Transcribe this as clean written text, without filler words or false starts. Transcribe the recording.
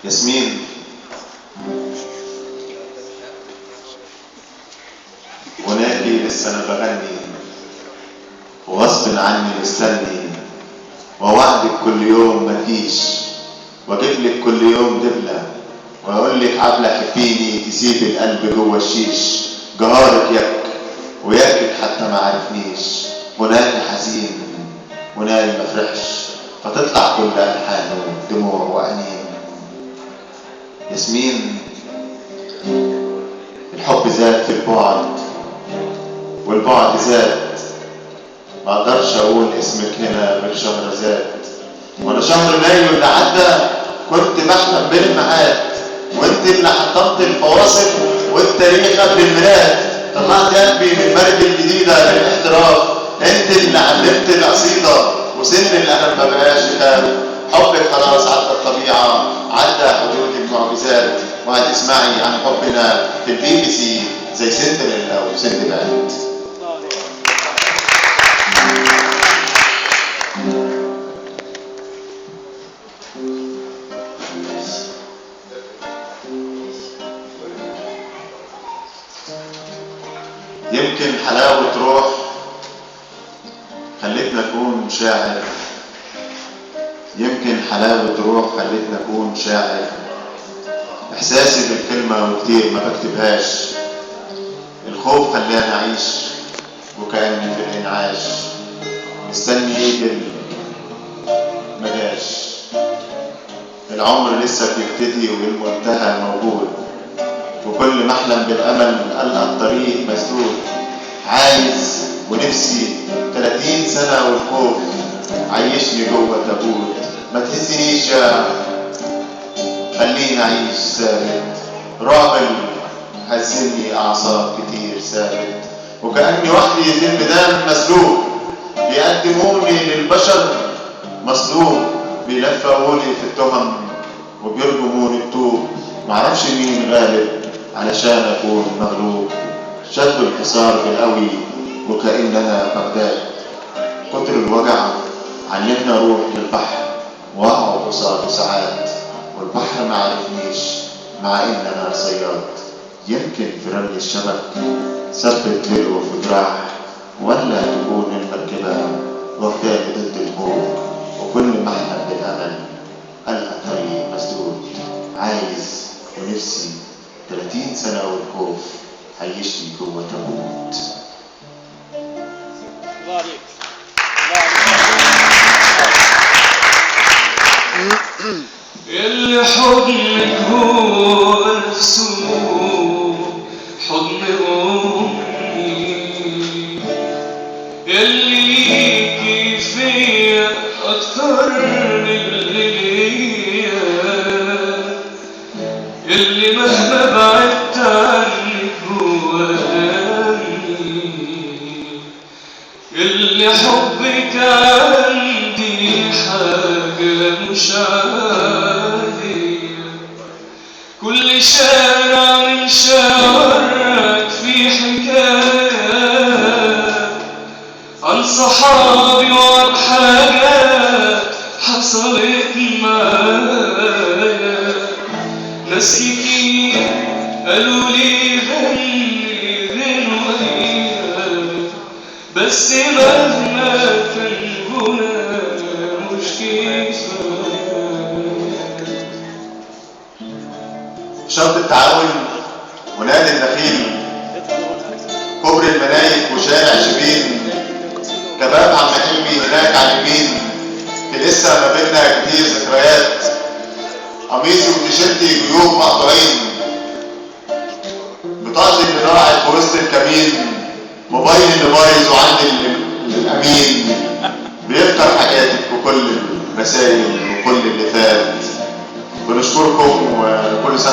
ياسمين، وناكي لسه انا بغني وغصب عني مستني، ووعدك كل يوم ما تجيش، واجيب لك كل يوم دبله، واقول لك عبله حبيني تسيب القلب جوه الشيش، جهارك يك وياكك حتى ما عرفنيش، وناكي حزين وناي ما فرحش، فتطلع كل الحانه دموع وانين. ياسمين، الحب زاد في البعد والبعد زاد، ما اقدرش اقول اسمك هنا غير شهرزاد، وانا شهر مايو اللي عدى كنت بحلم بالميعاد، وانت اللي حطمت الفواصل والتاريخ قبل الميلاد، طلعت قلبي من المرج الجديده للاحتراف، انت اللي علمت القصيده وسن الالم ما بقاش يخاف، حبك خلاص عدى الطبيعه، عدى حدود المعجزات، وهتسمعي عن حبنا في البي بي سي زي سندريلا وسندباد. يمكن حلاوة روح خلتنا نكون شاعر، يمكن حلاوة روح خلتنا نكون شاعر، احساسي بالكلمة وكتير ما بكتبهاش، الخوف خلاني اعيش وكأني في الانعاش، مستني يجي ما جاش، العمر لسه بيبتدي والمنتهى موجود، وكل ما احلم بالامل القى الطريق مسدود، عايز ونفسي 30 سنه والخوف عيشني جوه تابوت، ما تهزنيش يا خليني اعيش ثابت، رعب هزني اعصاب كتير ثابت، وكاني وحدي في الميدان مسلوب، بيقدموني للبشر مصلوب، بيلفقوني في التهم وبيرجموني الطوب، معرفش مين غالب علشان اكون مغلوب، شدوا الحصار بالقوي وكأننا بغداد، كتر الوجع علمنا اروح للبحر واقعد قصاده ساعات، والبحر ما عرفنيش مع ان انا صياد، يمكن في رمي الشبك ثبت دلو في جراح، ولا تكون المركبه واخداني ضد الموج، وكل ما احلم بالامل القى طريق مسدود، عايز ونفسي 30 سنة والخوف عيشني جوه تابوت. الله عليك. اللي حضنك هو نفسه حضن أمي، اللي ليكي فيا أكتر من اللي ليا، اللي مهما بعدت عنك هو دمي، اللي حبك عندي حاجة مش عادية، كل شارع من شوارعك في حكاية عن صحابي وعن حاجات حصلت معايا، ناس كتير قالوا لي غني غنوة، بس مهما كان هنا مش كفاية. شرط التعاون ونادي النخيل، كوبري المنايف وشارع شبين، كباب عم حلمي هناك على اليمين، في لسه ما بينا كتير ذكريات، قميصي وتيشيرتي جيوب مقطوعين، بطاقتي اللي ضاعت في وسط الكمين، موبايلي اللي بايظ وعندي الامين، بيفكر حاجاتك وكل الرسايل وكل اللي فات، بنشكركم وكل سنه